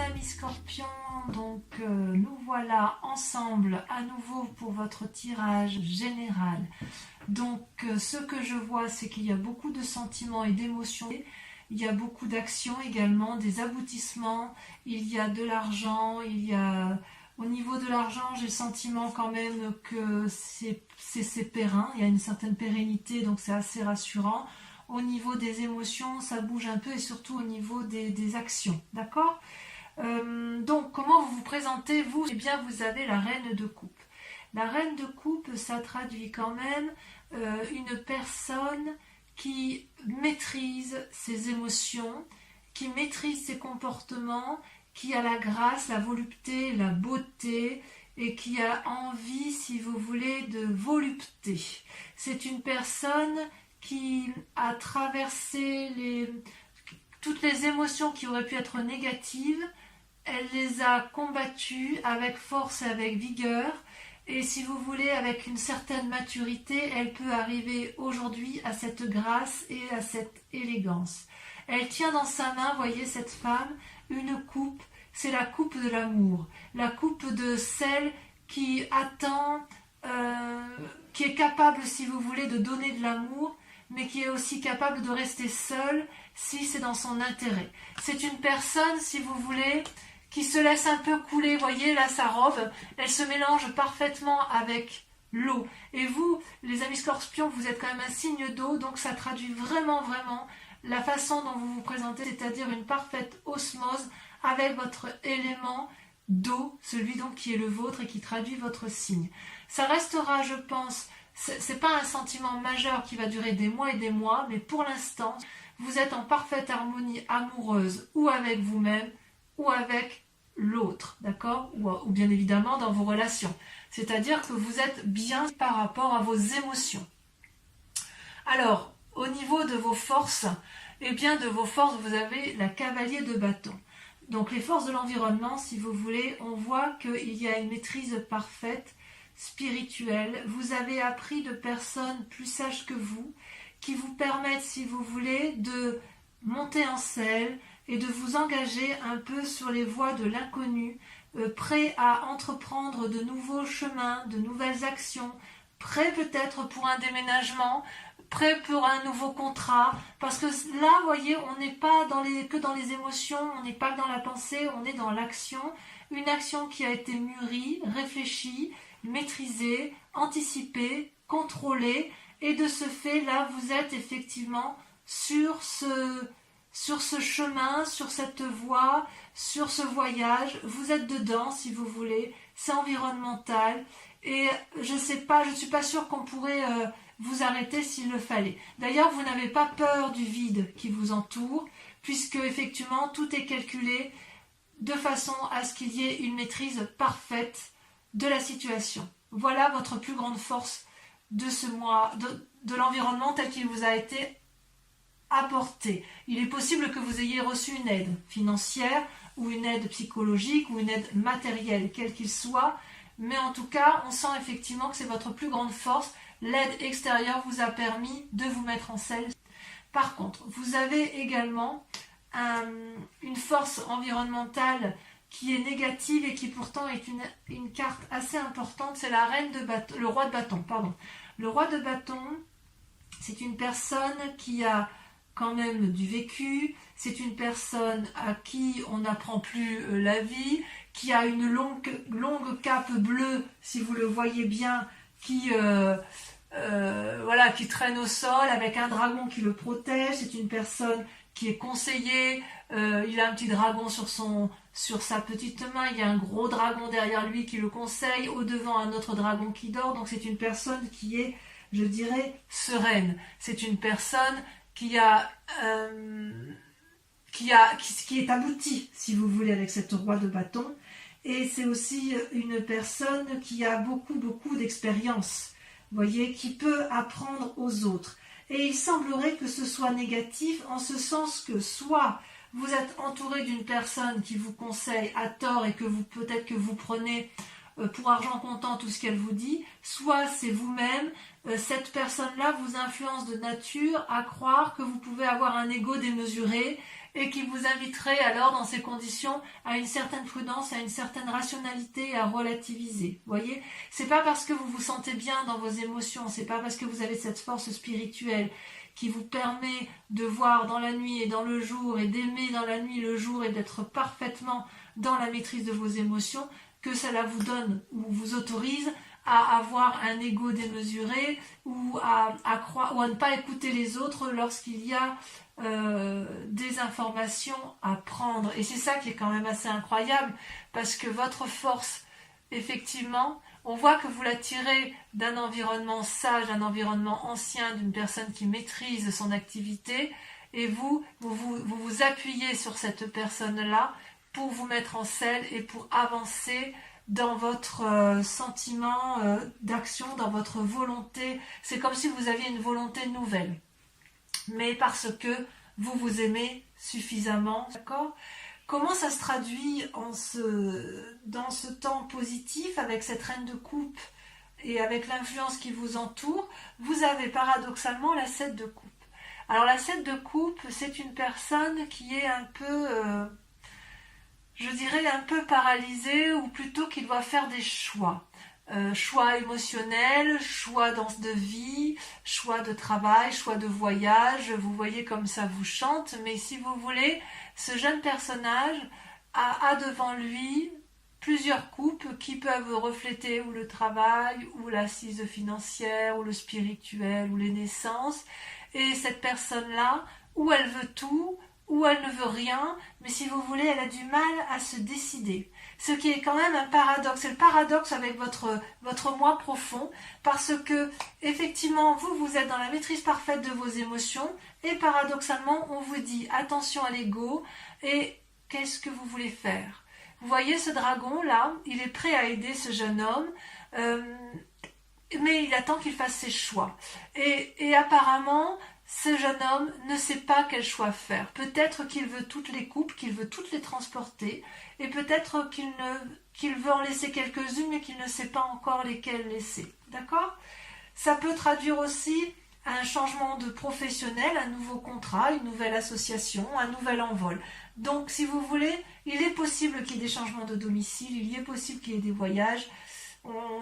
amis scorpions, donc nous voilà ensemble à nouveau pour votre tirage général. Donc ce que je vois, c'est qu'il y a beaucoup de sentiments et d'émotions, il y a beaucoup d'actions également, des aboutissements, il y a de l'argent, il y a... Au niveau de l'argent, j'ai le sentiment quand même que c'est périn, il y a une certaine pérennité, donc c'est assez rassurant. Au niveau des émotions, ça bouge un peu et surtout au niveau des actions, d'accord ? Donc, comment vous vous présentez, vous ? Eh bien, vous avez la reine de coupe. La reine de coupe, ça traduit quand même une personne qui maîtrise ses émotions, qui maîtrise ses comportements, qui a la grâce, la volupté, la beauté et qui a envie, si vous voulez, de volupté. C'est une personne qui a traversé toutes les émotions qui auraient pu être négatives, elle les a combattues avec force et avec vigueur, et si vous voulez, avec une certaine maturité, elle peut arriver aujourd'hui à cette grâce et à cette élégance. Elle tient dans sa main, voyez cette femme, une coupe, c'est la coupe de l'amour, la coupe de celle qui attend, qui est capable, si vous voulez, de donner de l'amour, mais qui est aussi capable de rester seule si c'est dans son intérêt. C'est une personne, si vous voulez, qui se laisse un peu couler, voyez là sa robe, elle se mélange parfaitement avec l'eau. Et vous, les amis scorpions, vous êtes quand même un signe d'eau, donc ça traduit vraiment la façon dont vous vous présentez, c'est-à-dire une parfaite osmose avec votre élément d'eau, celui donc qui est le vôtre et qui traduit votre signe. Ça restera, je pense, c'est pas un sentiment majeur qui va durer des mois et des mois, mais pour l'instant, vous êtes en parfaite harmonie amoureuse ou avec vous-même ou avec l'autre, d'accord, ou bien évidemment dans vos relations. C'est-à-dire que vous êtes bien par rapport à vos émotions. Alors, au niveau de vos forces, eh bien de vos forces, vous avez la cavalier de bâton. Donc les forces de l'environnement, si vous voulez, on voit qu'il y a une maîtrise parfaite, spirituelle. Vous avez appris de personnes plus sages que vous, qui vous permettent, si vous voulez, de monter en selle et de vous engager un peu sur les voies de l'inconnu, prêt à entreprendre de nouveaux chemins, de nouvelles actions, prêt peut-être pour un déménagement, prêt pour un nouveau contrat, parce que là, vous voyez, on n'est pas que dans les émotions, on n'est pas dans la pensée, on est dans l'action, une action qui a été mûrie, réfléchie, maîtrisée, anticipée, contrôlée, et de ce fait, là, vous êtes effectivement sur ce chemin, sur cette voie, sur ce voyage, vous êtes dedans, si vous voulez, c'est environnemental, et je ne suis pas sûre qu'on pourrait vous arrêter s'il le fallait. D'ailleurs, vous n'avez pas peur du vide qui vous entoure, puisque effectivement, tout est calculé de façon à ce qu'il y ait une maîtrise parfaite de la situation. Voilà votre plus grande force de ce mois, de l'environnement tel qu'il vous a été apporté. Il est possible que vous ayez reçu une aide financière ou une aide psychologique ou une aide matérielle, quel qu'il soit, mais en tout cas, on sent effectivement que c'est votre plus grande force. L'aide extérieure vous a permis de vous mettre en selle. Par contre, vous avez également une force environnementale qui est négative et qui pourtant est une carte assez importante, c'est la reine de bâton, le roi de bâton, pardon. Le roi de bâton, c'est une personne qui a quand même du vécu, c'est une personne à qui on n'apprend plus la vie, qui a une longue cape bleue, si vous le voyez bien, qui traîne au sol avec un dragon qui le protège. C'est une personne qui est conseillée, il a un petit dragon sur sa petite main, il y a un gros dragon derrière lui qui le conseille, au devant un autre dragon qui dort, donc c'est une personne qui est, je dirais, sereine. C'est une personne qui est aboutie, si vous voulez, avec cette roi de bâton, et c'est aussi une personne qui a beaucoup d'expérience, voyez, qui peut apprendre aux autres. Et il semblerait que ce soit négatif, en ce sens que soit vous êtes entouré d'une personne qui vous conseille à tort et que peut-être que vous prenez pour argent comptant tout ce qu'elle vous dit, soit c'est vous-même, cette personne-là vous influence de nature à croire que vous pouvez avoir un ego démesuré et qui vous inviterait alors dans ces conditions à une certaine prudence, à une certaine rationalité et à relativiser. Vous voyez, c'est pas parce que vous vous sentez bien dans vos émotions, c'est pas parce que vous avez cette force spirituelle qui vous permet de voir dans la nuit et dans le jour et d'aimer dans la nuit le jour et d'être parfaitement dans la maîtrise de vos émotions que cela vous donne ou vous autorise à avoir un ego démesuré ou à croire ou à ne pas écouter les autres lorsqu'il y a des informations à prendre. Et c'est ça qui est quand même assez incroyable, parce que votre force, effectivement, on voit que vous la tirez d'un environnement sage, d'un environnement ancien, d'une personne qui maîtrise son activité, et vous vous appuyez sur cette personne-là pour vous mettre en selle et pour avancer dans votre sentiment d'action, dans votre volonté. C'est comme si vous aviez une volonté nouvelle, mais parce que vous vous aimez suffisamment, d'accord ? Comment ça se traduit dans ce temps positif avec cette reine de coupe et avec l'influence qui vous entoure? Vous avez paradoxalement la 7 de coupe. Alors la 7 de coupe, c'est une personne qui est un peu... je dirais un peu paralysé, ou plutôt qu'il doit faire des choix. Choix émotionnels, choix de vie, choix de travail, choix de voyage. Vous voyez comme ça vous chante, mais si vous voulez, ce jeune personnage a devant lui plusieurs coupes qui peuvent refléter ou le travail, ou l'assise financière, ou le spirituel, ou les naissances. Et cette personne-là, ou elle veut tout, ou elle ne veut rien, mais si vous voulez, elle a du mal à se décider. Ce qui est quand même un paradoxe. C'est le paradoxe avec votre moi profond, parce que, effectivement, vous êtes dans la maîtrise parfaite de vos émotions, et paradoxalement, on vous dit attention à l'ego, et qu'est-ce que vous voulez faire? Vous voyez ce dragon-là, il est prêt à aider ce jeune homme, mais il attend qu'il fasse ses choix. Et apparemment, ce jeune homme ne sait pas quel choix faire. Peut-être qu'il veut toutes les coupes, qu'il veut toutes les transporter, et peut-être qu'il veut en laisser quelques-unes, mais qu'il ne sait pas encore lesquelles laisser. D'accord ? Ça peut traduire aussi un changement de professionnel, un nouveau contrat, une nouvelle association, un nouvel envol. Donc, si vous voulez, il est possible qu'il y ait des changements de domicile, il est possible qu'il y ait des voyages.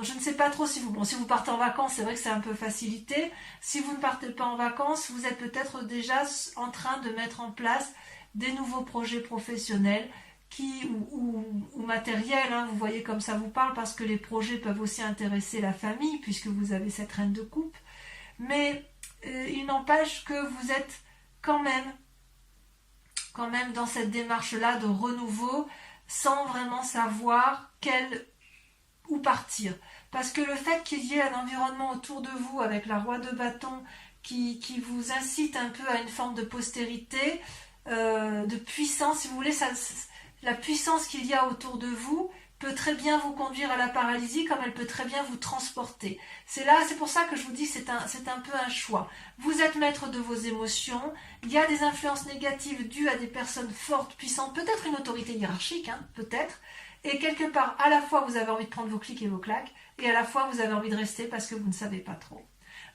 Je ne sais pas trop si vous partez en vacances, c'est vrai que c'est un peu facilité. Si vous ne partez pas en vacances, vous êtes peut-être déjà en train de mettre en place des nouveaux projets professionnels ou matériels, hein. Vous voyez comme ça vous parle, parce que les projets peuvent aussi intéresser la famille, puisque vous avez cette reine de coupe. Mais il n'empêche que vous êtes quand même dans cette démarche-là de renouveau, sans vraiment savoir où partir. Parce que le fait qu'il y ait un environnement autour de vous avec la roi de bâton qui vous incite un peu à une forme de postérité, de puissance, si vous voulez, la puissance qu'il y a autour de vous peut très bien vous conduire à la paralysie, comme elle peut très bien vous transporter. C'est pour ça que je vous dis, c'est un peu un choix. Vous êtes maître de vos émotions, il y a des influences négatives dues à des personnes fortes, puissantes, peut-être une autorité hiérarchique, hein, peut-être, et quelque part, à la fois vous avez envie de prendre vos clics et vos claques, et à la fois vous avez envie de rester parce que vous ne savez pas trop.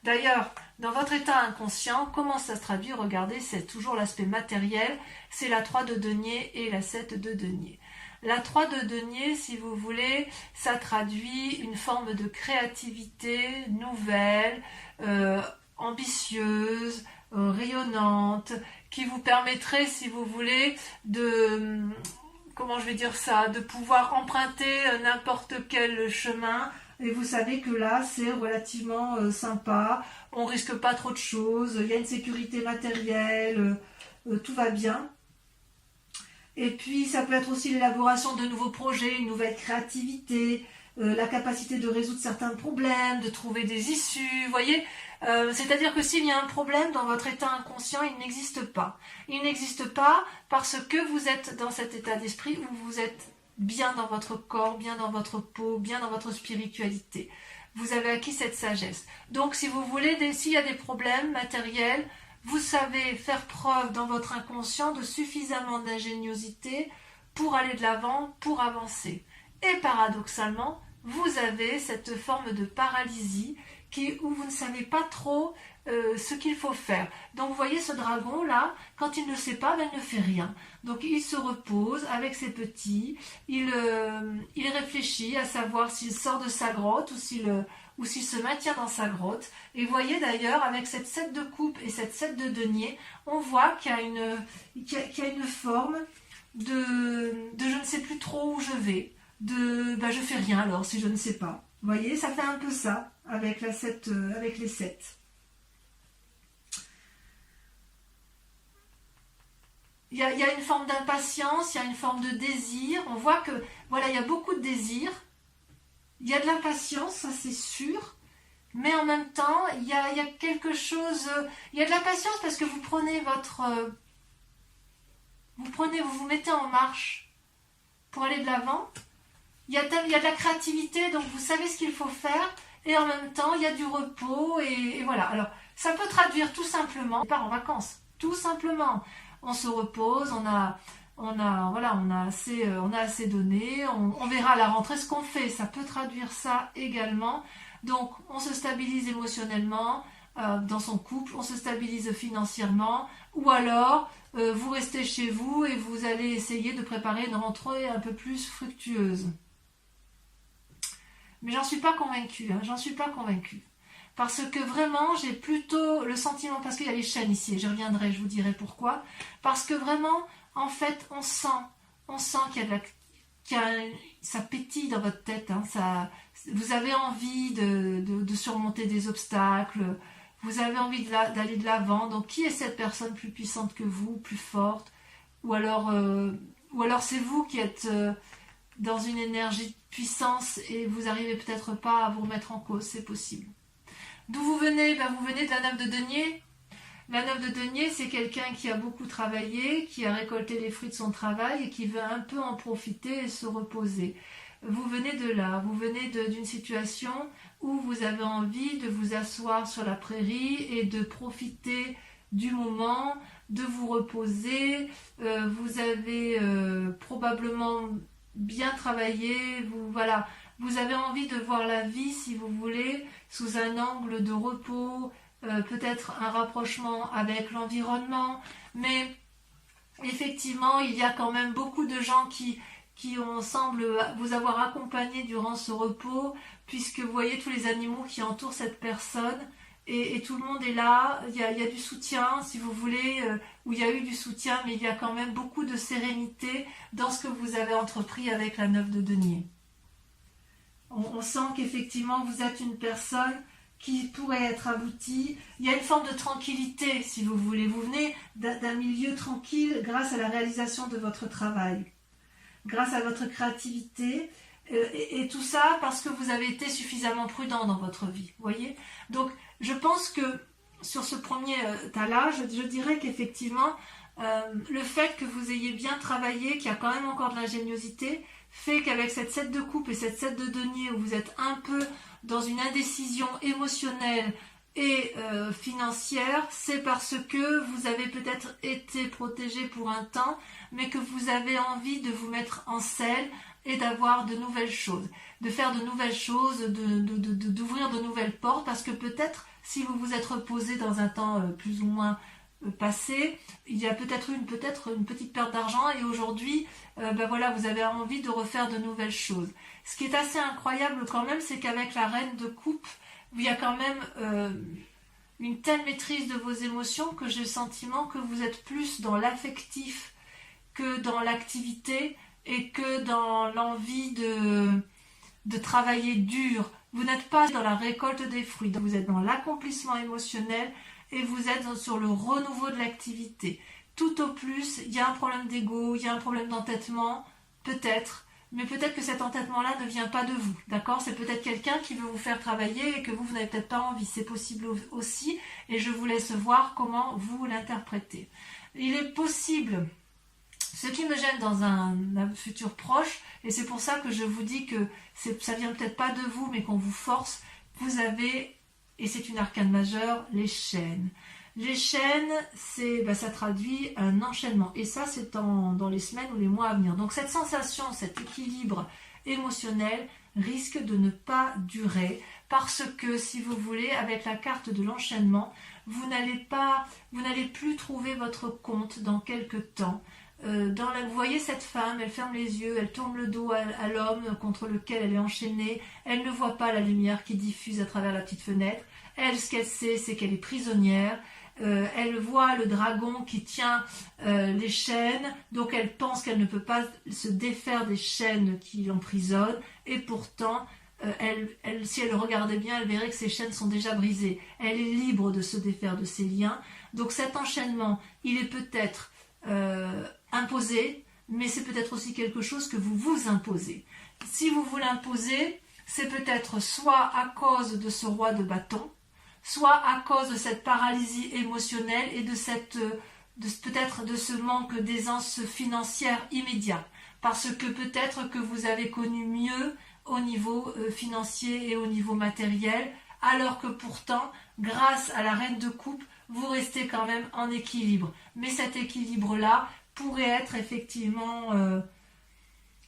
D'ailleurs, dans votre état inconscient, comment ça se traduit? Regardez, c'est toujours l'aspect matériel, c'est la 3 de denier et la 7 de denier. La 3 de denier, si vous voulez, ça traduit une forme de créativité nouvelle, ambitieuse, rayonnante, qui vous permettrait, si vous voulez, de pouvoir emprunter n'importe quel chemin. Et vous savez que là, c'est relativement sympa, on risque pas trop de choses, il y a une sécurité matérielle, tout va bien. Et puis, ça peut être aussi l'élaboration de nouveaux projets, une nouvelle créativité, la capacité de résoudre certains problèmes, de trouver des issues, vous voyez. C'est-à-dire que s'il y a un problème dans votre état inconscient, il n'existe pas. Il n'existe pas parce que vous êtes dans cet état d'esprit où vous êtes bien dans votre corps, bien dans votre peau, bien dans votre spiritualité. Vous avez acquis cette sagesse. Donc, si vous voulez, s'il y a des problèmes matériels, vous savez faire preuve dans votre inconscient de suffisamment d'ingéniosité pour aller de l'avant, pour avancer. Et paradoxalement, vous avez cette forme de paralysie où vous ne savez pas trop ce qu'il faut faire. Donc vous voyez ce dragon là, quand il ne sait pas, ben, il ne fait rien. Donc il se repose avec ses petits, il réfléchit à savoir s'il sort de sa grotte ou s'il se maintient dans sa grotte. Et vous voyez d'ailleurs avec cette 7 de coupe et cette 7 de denier, on voit qu'il y a une forme de je ne sais plus trop où je vais, ben, je fais rien alors si je ne sais pas. Vous voyez, ça fait un peu ça avec les 7. Il y a une forme d'impatience, il y a une forme de désir. On voit que, voilà, il y a beaucoup de désir. Il y a de l'impatience, ça c'est sûr. Mais en même temps, il y a quelque chose... Il y a de l'impatience parce que vous prenez vous vous mettez en marche pour aller de l'avant. Il y a de la créativité, donc vous savez ce qu'il faut faire. Et en même temps, il y a du repos. Et voilà. Alors, ça peut traduire tout simplement... On part en vacances, tout simplement. On se repose, on a assez donné, on verra à la rentrée ce qu'on fait, ça peut traduire ça également. Donc on se stabilise émotionnellement dans son couple, on se stabilise financièrement, ou alors vous restez chez vous et vous allez essayer de préparer une rentrée un peu plus fructueuse. Mais j'en suis pas convaincue, Parce que vraiment, j'ai plutôt le sentiment, parce qu'il y a les chaînes ici, et je reviendrai, je vous dirai pourquoi. Parce que vraiment, en fait, on sent ça pétille dans votre tête. Vous avez envie de surmonter des obstacles, vous avez envie d'aller de l'avant. Donc, qui est cette personne plus puissante que vous, plus forte? Ou alors c'est vous qui êtes dans une énergie de puissance et vous n'arrivez peut-être pas à vous remettre en cause, c'est possible. D'où vous venez? Vous venez de la 9 de denier. La 9 de denier, c'est quelqu'un qui a beaucoup travaillé, qui a récolté les fruits de son travail et qui veut un peu en profiter et se reposer. Vous venez de là, vous venez d'une situation où vous avez envie de vous asseoir sur la prairie et de profiter du moment, de vous reposer. Vous avez probablement bien travaillé, vous avez envie de voir la vie, si vous voulez, sous un angle de repos, peut-être un rapprochement avec l'environnement, mais effectivement, il y a quand même beaucoup de gens qui semblent vous avoir accompagné durant ce repos, puisque vous voyez tous les animaux qui entourent cette personne, et tout le monde est là, il y a du soutien, si vous voulez, où il y a eu du soutien, mais il y a quand même beaucoup de sérénité dans ce que vous avez entrepris avec la 9 de denier. On sent qu'effectivement vous êtes une personne qui pourrait être aboutie. Il y a une forme de tranquillité, si vous voulez. Vous venez d'un milieu tranquille grâce à la réalisation de votre travail, grâce à votre créativité, et tout ça parce que vous avez été suffisamment prudent dans votre vie. Vous voyez? Donc, je pense que sur ce premier tas-là, je dirais qu'effectivement, le fait que vous ayez bien travaillé, qu'il y a quand même encore de l'ingéniosité, fait qu'avec cette 7 de coupe et cette 7 de denier où vous êtes un peu dans une indécision émotionnelle et financière, c'est parce que vous avez peut-être été protégé pour un temps, mais que vous avez envie de vous mettre en selle et d'avoir de nouvelles choses, de faire de nouvelles choses, d'ouvrir de nouvelles portes, parce que peut-être si vous vous êtes reposé dans un temps plus ou moins passé, il y a peut-être eu une petite perte d'argent et aujourd'hui vous avez envie de refaire de nouvelles choses. Ce qui est assez incroyable quand même, c'est qu'avec la reine de coupe, il y a quand même une telle maîtrise de vos émotions que j'ai le sentiment que vous êtes plus dans l'affectif que dans l'activité et que dans l'envie de travailler dur. Vous n'êtes pas dans la récolte des fruits, vous êtes dans l'accomplissement émotionnel et vous êtes sur le renouveau de l'activité. Tout au plus, il y a un problème d'ego, il y a un problème d'entêtement, peut-être, mais peut-être que cet entêtement-là ne vient pas de vous, d'accord? C'est peut-être quelqu'un qui veut vous faire travailler et que vous n'avez peut-être pas envie, c'est possible aussi, et je vous laisse voir comment vous l'interprétez. Il est possible, ce qui me gêne dans un futur proche, et c'est pour ça que je vous dis que ça vient peut-être pas de vous, mais qu'on vous force, vous avez, et c'est une arcane majeure, les chaînes. Les chaînes, ça traduit un enchaînement. Et ça, c'est dans les semaines ou les mois à venir. Donc cette sensation, cet équilibre émotionnel risque de ne pas durer. Parce que, si vous voulez, avec la carte de l'enchaînement, vous n'allez plus trouver votre compte dans quelques temps. Vous voyez cette femme, elle ferme les yeux, elle tourne le dos à l'homme contre lequel elle est enchaînée, elle ne voit pas la lumière qui diffuse à travers la petite fenêtre, elle, ce qu'elle sait, c'est qu'elle est prisonnière, elle voit le dragon qui tient les chaînes, donc elle pense qu'elle ne peut pas se défaire des chaînes qui l'emprisonnent, et pourtant, si elle regardait bien, elle verrait que ses chaînes sont déjà brisées. Elle est libre de se défaire de ses liens. Donc cet enchaînement, il est peut-être imposé, mais c'est peut-être aussi quelque chose que vous vous imposez. Si vous vous l'imposez, c'est peut-être soit à cause de ce roi de bâton, soit à cause de cette paralysie émotionnelle et peut-être de ce manque d'aisance financière immédiat. Parce que peut-être que vous avez connu mieux au niveau financier et au niveau matériel, alors que pourtant, grâce à la reine de coupe, vous restez quand même en équilibre. Mais cet équilibre-là pourrait être effectivement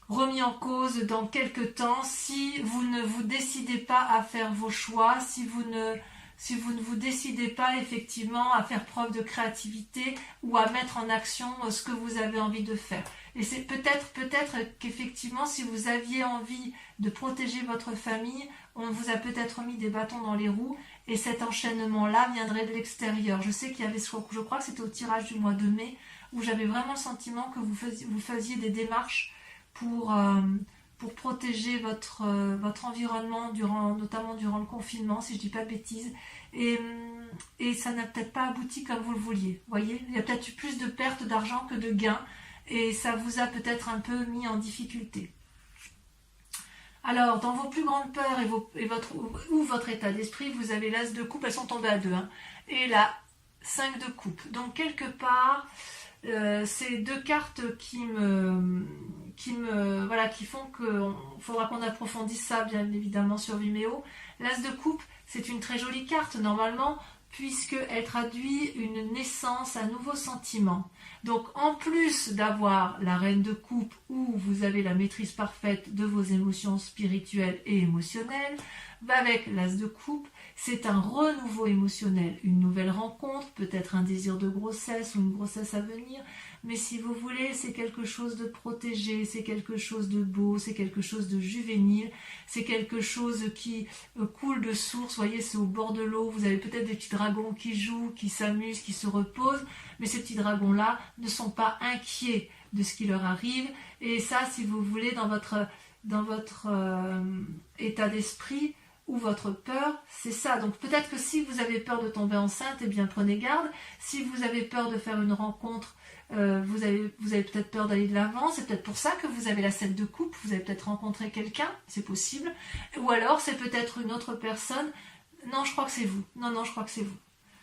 remis en cause dans quelques temps si vous ne vous décidez pas à faire vos choix, si vous ne vous décidez pas effectivement à faire preuve de créativité ou à mettre en action ce que vous avez envie de faire. Et c'est peut-être qu'effectivement, si vous aviez envie de protéger votre famille, on vous a peut-être mis des bâtons dans les roues et cet enchaînement-là viendrait de l'extérieur. Je sais qu'il y avait, je crois que c'était au tirage du mois de mai, où j'avais vraiment le sentiment que vous faisiez des démarches pour protéger votre environnement, notamment durant le confinement, si je ne dis pas de bêtises. Et ça n'a peut-être pas abouti comme vous le vouliez. Vous voyez, il y a peut-être eu plus de pertes d'argent que de gains. Et ça vous a peut-être un peu mis en difficulté. Alors, dans vos plus grandes peurs ou votre état d'esprit, vous avez l'as de coupe, elles sont tombées à 2, hein, et la 5 de coupe. Donc, quelque part, c'est deux cartes qui font qu'il faudra qu'on approfondisse ça, bien évidemment, sur Vimeo. L'as de coupe, c'est une très jolie carte, normalement, puisqu'elle traduit une naissance, un nouveau sentiment. Donc, en plus d'avoir la reine de coupe où vous avez la maîtrise parfaite de vos émotions spirituelles et émotionnelles, avec l'as de coupe, c'est un renouveau émotionnel, une nouvelle rencontre, peut-être un désir de grossesse ou une grossesse à venir, mais si vous voulez, c'est quelque chose de protégé, c'est quelque chose de beau, c'est quelque chose de juvénile, c'est quelque chose qui coule de source, vous voyez, c'est au bord de l'eau, vous avez peut-être des petits dragons qui jouent, qui s'amusent, qui se reposent, mais ces petits dragons-là ne sont pas inquiets de ce qui leur arrive, et ça, si vous voulez, dans votre état d'esprit, ou votre peur, c'est ça. Donc peut-être que si vous avez peur de tomber enceinte, eh bien prenez garde. Si vous avez peur de faire une rencontre, vous avez peut-être peur d'aller de l'avant, c'est peut-être pour ça que vous avez la 7 de coupe, vous avez peut-être rencontré quelqu'un, c'est possible. Ou alors c'est peut-être une autre personne. Non, je crois que c'est vous. Non, je crois que c'est vous.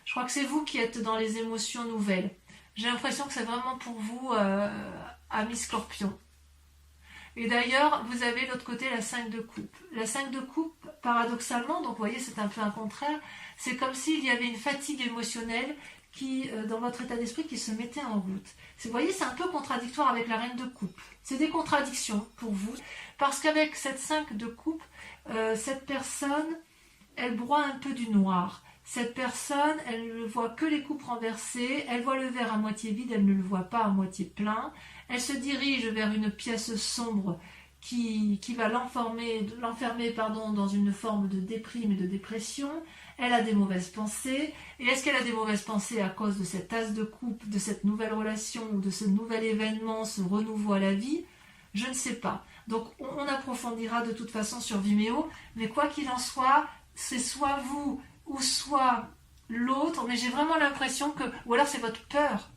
Je crois que c'est vous qui êtes dans les émotions nouvelles. J'ai l'impression que c'est vraiment pour vous, amis Scorpion. Et d'ailleurs, vous avez de l'autre côté la 5 de coupe. La 5 de coupe, paradoxalement, donc vous voyez, c'est un peu un contraire, c'est comme s'il y avait une fatigue émotionnelle qui, dans votre état d'esprit, qui se mettait en route. Vous voyez, c'est un peu contradictoire avec la reine de coupe. C'est des contradictions pour vous, parce qu'avec cette 5 de coupe, cette personne, elle broie un peu du noir. Cette personne, elle ne voit que les coupes renversées, elle voit le verre à moitié vide, elle ne le voit pas à moitié plein. Elle se dirige vers une pièce sombre qui va l'enfermer dans une forme de déprime et de dépression. Elle a des mauvaises pensées. Et est-ce qu'elle a des mauvaises pensées à cause de cette as de coupe, de cette nouvelle relation ou de ce nouvel événement, ce renouveau à la vie? Je ne sais pas. Donc on approfondira de toute façon sur Vimeo. Mais quoi qu'il en soit, c'est soit vous ou soit l'autre. Mais j'ai vraiment l'impression que... Ou alors c'est votre peur.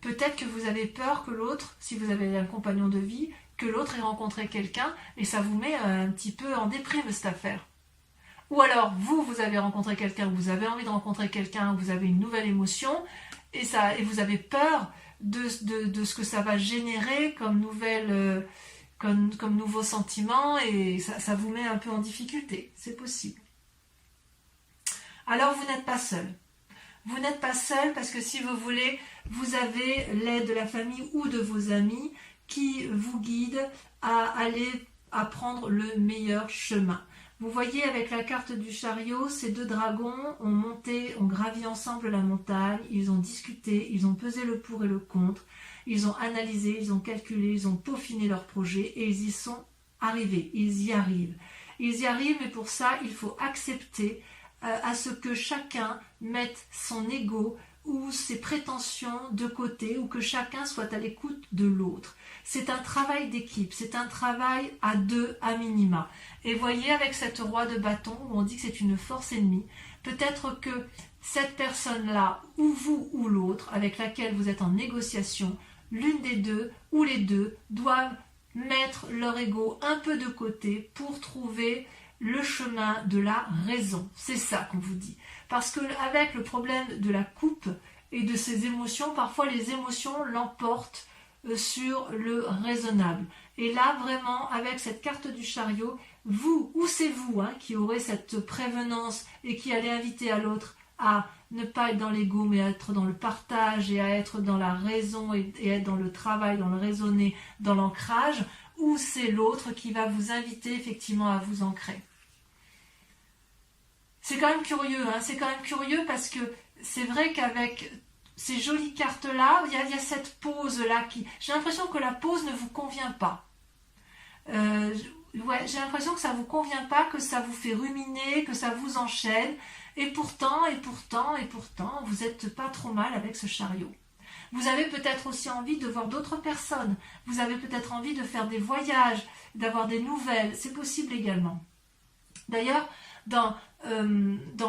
Peut-être que vous avez peur que l'autre, si vous avez un compagnon de vie, que l'autre ait rencontré quelqu'un et ça vous met un petit peu en déprime cette affaire. Ou alors vous avez rencontré quelqu'un, vous avez envie de rencontrer quelqu'un, vous avez une nouvelle émotion et vous avez peur de ce que ça va générer comme nouveau sentiment et ça vous met un peu en difficulté. C'est possible. Alors vous n'êtes pas seul. Vous n'êtes pas seul parce que si vous voulez, vous avez l'aide de la famille ou de vos amis qui vous guident à prendre le meilleur chemin. Vous voyez avec la carte du chariot, ces deux dragons ont gravi ensemble la montagne, ils ont discuté, ils ont pesé le pour et le contre, ils ont analysé, ils ont calculé, ils ont peaufiné leur projet et ils y sont arrivés, ils y arrivent. Ils y arrivent, mais pour ça, il faut accepter à ce que chacun mette son ego ou ses prétentions de côté, ou que chacun soit à l'écoute de l'autre. C'est un travail d'équipe, c'est un travail à deux à minima. Et voyez avec cette roi de bâton, où on dit que c'est une force ennemie, peut-être que cette personne-là, ou vous ou l'autre, avec laquelle vous êtes en négociation, l'une des deux ou les deux doivent mettre leur ego un peu de côté pour trouver le chemin de la raison. C'est ça qu'on vous dit. Parce que avec le problème de la coupe et de ses émotions, parfois les émotions l'emportent sur le raisonnable. Et là, vraiment, avec cette carte du chariot, vous, ou c'est vous qui aurez cette prévenance et qui allez inviter à l'autre à ne pas être dans l'ego, mais à être dans le partage et à être dans la raison et être dans le travail, dans le raisonner, dans l'ancrage, ou c'est l'autre qui va vous inviter effectivement à vous ancrer. C'est quand même curieux, c'est quand même curieux parce que c'est vrai qu'avec ces jolies cartes-là, il y a cette pause-là qui... J'ai l'impression que la pause ne vous convient pas. J'ai l'impression que ça ne vous convient pas, que ça vous fait ruminer, que ça vous enchaîne. Et pourtant, vous n'êtes pas trop mal avec ce chariot. Vous avez peut-être aussi envie de voir d'autres personnes. Vous avez peut-être envie de faire des voyages, d'avoir des nouvelles. C'est possible également. D'ailleurs, dans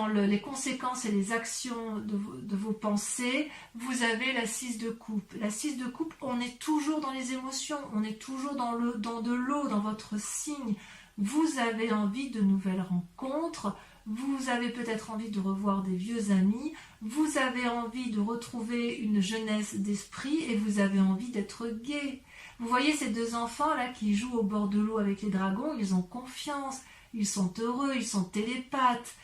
les conséquences et les actions de vos pensées, vous avez la 6 de coupe. La 6 de coupe, on est toujours dans les émotions, on est toujours dans de l'eau, dans votre signe. Vous avez envie de nouvelles rencontres, vous avez peut-être envie de revoir des vieux amis, vous avez envie de retrouver une jeunesse d'esprit et vous avez envie d'être gai. Vous voyez ces deux enfants là qui jouent au bord de l'eau avec les dragons, ils ont confiance. Ils sont heureux, ils sont télépathes,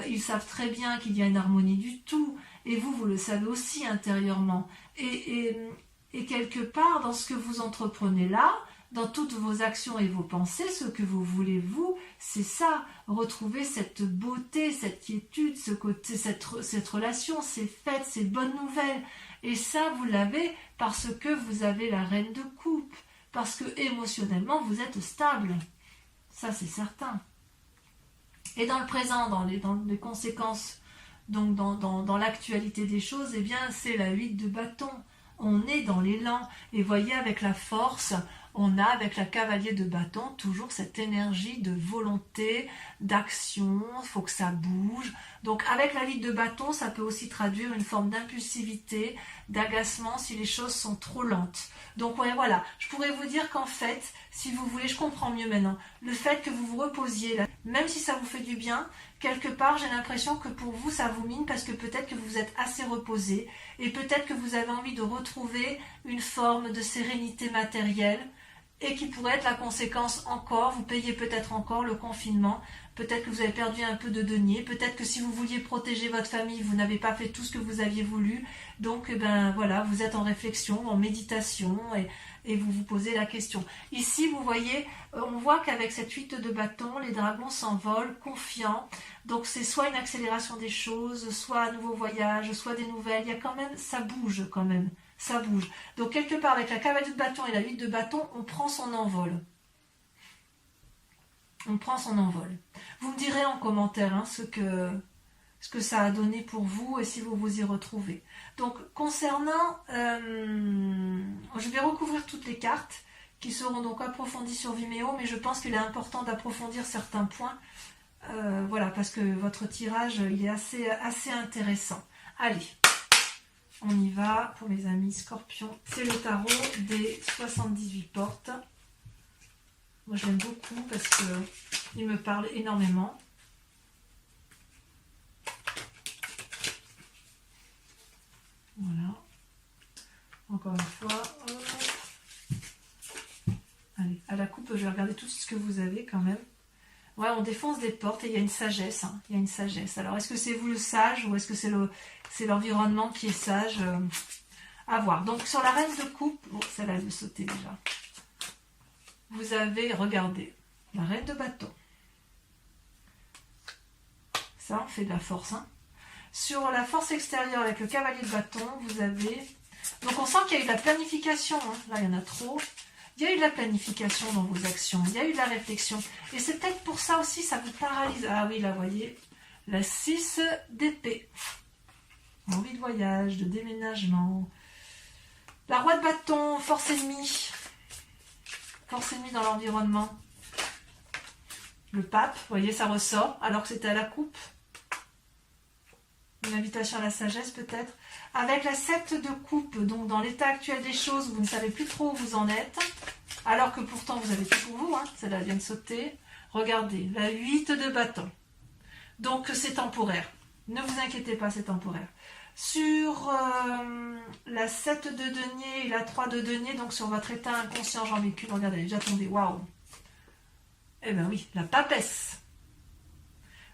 ils savent très bien qu'il y a une harmonie du tout, et vous le savez aussi intérieurement. Et quelque part, dans ce que vous entreprenez là, dans toutes vos actions et vos pensées, ce que vous voulez, vous, c'est ça, retrouver cette beauté, cette quiétude, ce côté, cette relation, ces fêtes, ces bonnes nouvelles. Et ça, vous l'avez parce que vous avez la reine de coupe, parce que émotionnellement, vous êtes stable. Ça, c'est certain. Et dans le présent, dans les conséquences, donc dans l'actualité des choses, eh bien, c'est la 8 de bâton. On est dans l'élan. Et voyez, avec la force, on a, avec la cavalier de bâton, toujours cette énergie de volonté, d'action, il faut que ça bouge. Donc, avec la 8 de bâton, ça peut aussi traduire une forme d'impulsivité, d'agacement si les choses sont trop lentes. Donc, ouais, voilà, je pourrais vous dire qu'en fait, si vous voulez, je comprends mieux maintenant, le fait que vous vous reposiez, là, même si ça vous fait du bien, quelque part, j'ai l'impression que pour vous, ça vous mine parce que peut-être que vous êtes assez reposé et peut-être que vous avez envie de retrouver une forme de sérénité matérielle et qui pourrait être la conséquence encore, vous payez peut-être encore le confinement, peut-être que vous avez perdu un peu de deniers, peut-être que si vous vouliez protéger votre famille, vous n'avez pas fait tout ce que vous aviez voulu, donc voilà, vous êtes en réflexion, en méditation et vous vous posez la question. Ici, vous voyez, on voit qu'avec cette 8 de bâton, les dragons s'envolent, confiants, donc c'est soit une accélération des choses, soit un nouveau voyage, soit des nouvelles, il y a quand même, ça bouge quand même. Ça bouge. Donc, quelque part, avec la cavalier de bâton et la 8 de bâton, on prend son envol. On prend son envol. Vous me direz en commentaire ce que ça a donné pour vous et si vous vous y retrouvez. Donc, concernant... je vais recouvrir toutes les cartes qui seront donc approfondies sur Vimeo, mais je pense qu'il est important d'approfondir certains points. Voilà, parce que votre tirage, il est assez intéressant. Allez. On y va pour mes amis scorpions. C'est le tarot des 78 portes. Moi, je l'aime beaucoup parce qu'il me parle énormément. Voilà. Encore une fois. Allez, à la coupe, je vais regarder tout ce que vous avez quand même. Ouais, on défonce des portes et il y a une sagesse. Il y a une sagesse. Alors, est-ce que c'est vous le sage ou est-ce que c'est l'environnement qui est sage à voir. Donc, sur la reine de coupe, bon, celle-là, elle me sautait déjà. Vous avez, regardez, la reine de bâton. Ça, on fait de la force. Hein. Sur la force extérieure avec le cavalier de bâton, vous avez... Donc on sent qu'il y a eu de la planification. Hein. Là, il y en a trop. Il y a eu de la planification dans vos actions. Il y a eu de la réflexion. Et c'est peut-être pour ça aussi, ça vous paralyse. Ah oui, là, vous voyez, la 6 d'épée. Envie de voyage, de déménagement. La roi de bâton, force ennemie. Force ennemie dans l'environnement. Le pape, vous voyez, ça ressort, alors que c'était à la coupe. Une invitation à la sagesse, peut-être. Avec la 7 de coupe, donc dans l'état actuel des choses, vous ne savez plus trop où vous en êtes. Alors que pourtant, vous avez tout pour vous. Hein, celle-là vient de sauter. Regardez, la 8 de bâton. Donc, c'est temporaire. Ne vous inquiétez pas, c'est temporaire. Sur la 7 de denier et la 3 de denier, donc sur votre état inconscient, j'en mets qu'une, regardez, elle est déjà tombée, waouh. Eh bien oui, la papesse.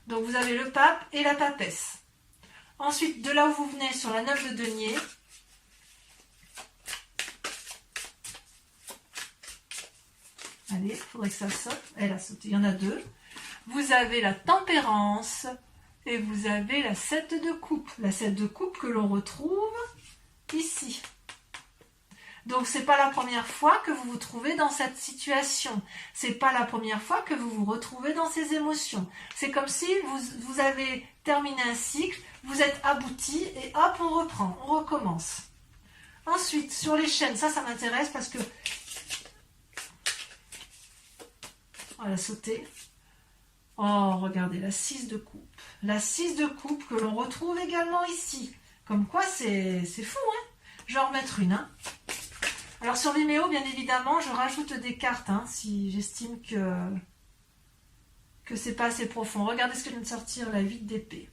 Donc vous avez le pape et la papesse. Ensuite, de là où vous venez, sur la 9 de denier, allez, il faudrait que ça saute, elle a sauté, il y en a deux. Vous avez la tempérance. Et vous avez la 7 de coupe. La 7 de coupe que l'on retrouve ici. Donc, ce n'est pas la première fois que vous vous trouvez dans cette situation. Ce n'est pas la première fois que vous vous retrouvez dans ces émotions. C'est comme si vous avez terminé un cycle, vous êtes abouti et hop, on reprend, on recommence. Ensuite, sur les chaînes, ça m'intéresse parce que... On va sauter. Oh, regardez, la 6 de coupe. La 6 de coupe que l'on retrouve également ici. Comme quoi, c'est fou, hein. Je vais en remettre une. Hein. Alors, sur Vimeo, bien évidemment, je rajoute des cartes, hein, si j'estime que c'est pas assez profond. Regardez ce que vient de sortir, la 8 d'épée.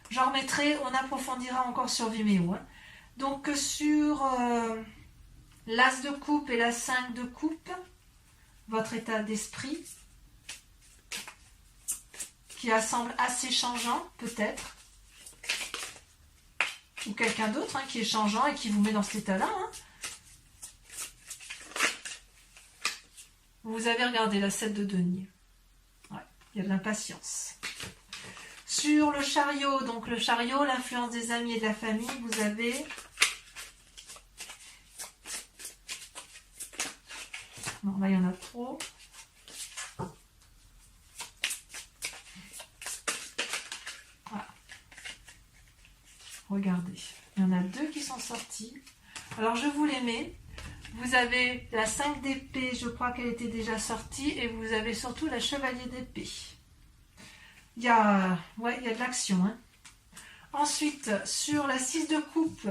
J'en remettrai, on approfondira encore sur Vimeo. Hein. Donc, sur l'As de coupe et la 5 de coupe, votre état d'esprit... qui semble assez changeant, peut-être. Ou quelqu'un d'autre hein, qui est changeant et qui vous met dans cet état-là. Hein. Vous avez regardé la 7 de denier. Ouais, il y a de l'impatience. Sur le chariot, donc le chariot, l'influence des amis et de la famille, vous avez... Non, là, il y en a trop. Regardez, il y en a deux qui sont sortis. Alors, je vous les mets. Vous avez la 5 d'épée, je crois qu'elle était déjà sortie. Et vous avez surtout la chevalier d'épée. Il y a de l'action. Hein. Ensuite, sur la 6 de coupe,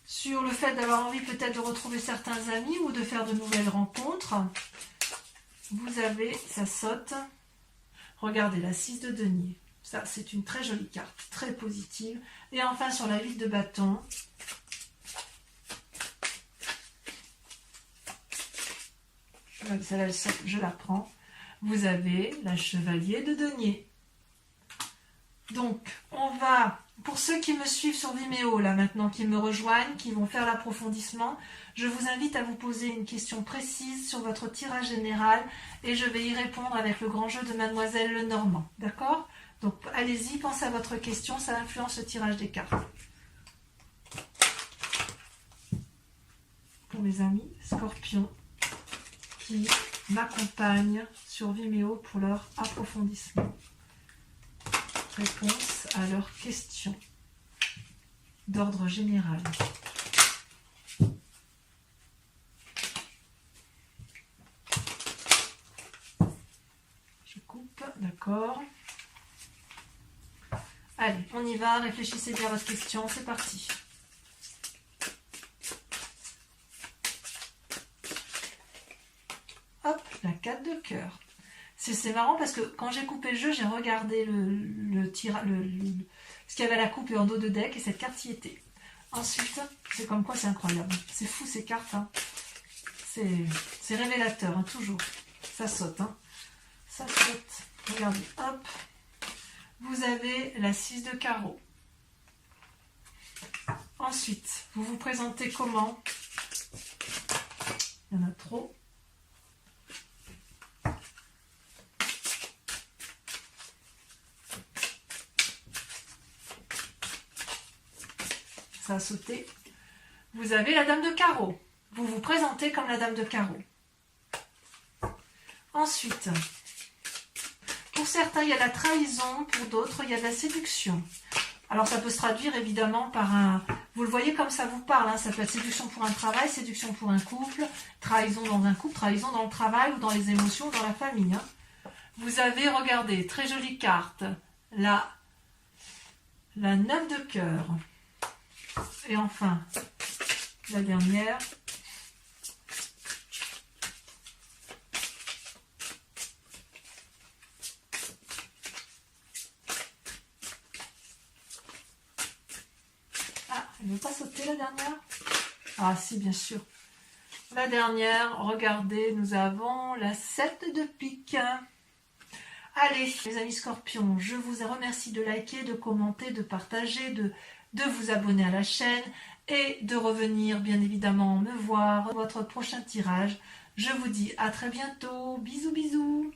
sur le fait d'avoir envie peut-être de retrouver certains amis ou de faire de nouvelles rencontres, vous avez, ça saute. Regardez, la 6 de denier. Ça, c'est une très jolie carte, très positive. Et enfin, sur la 8 de bâton, celle-là, je la prends. Vous avez la chevalier de denier. Donc, on va, pour ceux qui me suivent sur Vimeo, là maintenant, qui me rejoignent, qui vont faire l'approfondissement, je vous invite à vous poser une question précise sur votre tirage général et je vais y répondre avec le grand jeu de Mademoiselle Lenormand. D'accord ? Donc, allez-y, pensez à votre question, ça influence le tirage des cartes. Pour mes amis scorpions qui m'accompagnent sur Vimeo pour leur approfondissement. Réponse à leurs questions d'ordre général. Je coupe, d'accord. Allez, on y va, réfléchissez bien à votre question, c'est parti. Hop, la 4 de cœur. C'est marrant parce que quand j'ai coupé le jeu, j'ai regardé ce qu'il y avait à la coupe et en dos de deck et cette carte y était. Ensuite, c'est comme quoi c'est incroyable. C'est fou ces cartes. Hein. C'est révélateur, hein, toujours. Ça saute. Hein. Ça saute. Regardez, hop. Vous avez la 6 de carreau. Ensuite, vous vous présentez comment? Il y en a trop. sauter. Vous avez la dame de carreau. Vous vous présentez comme la dame de carreau. Ensuite, pour certains, il y a la trahison, pour d'autres, il y a de la séduction. Alors, ça peut se traduire évidemment par un... Vous le voyez comme ça vous parle, hein, ça peut être séduction pour un travail, séduction pour un couple, trahison dans un couple, trahison dans le travail ou dans les émotions, dans la famille. Hein. Vous avez, regardez, très jolie carte, la 9 de cœur. Et enfin, la dernière... Elle ne veut pas sauter la dernière? Ah si, bien sûr. La dernière, regardez, nous avons la 7 de pique. Allez, les amis scorpions, je vous remercie de liker, de commenter, de partager, de vous abonner à la chaîne et de revenir bien évidemment me voir votre prochain tirage. Je vous dis à très bientôt. Bisous, bisous.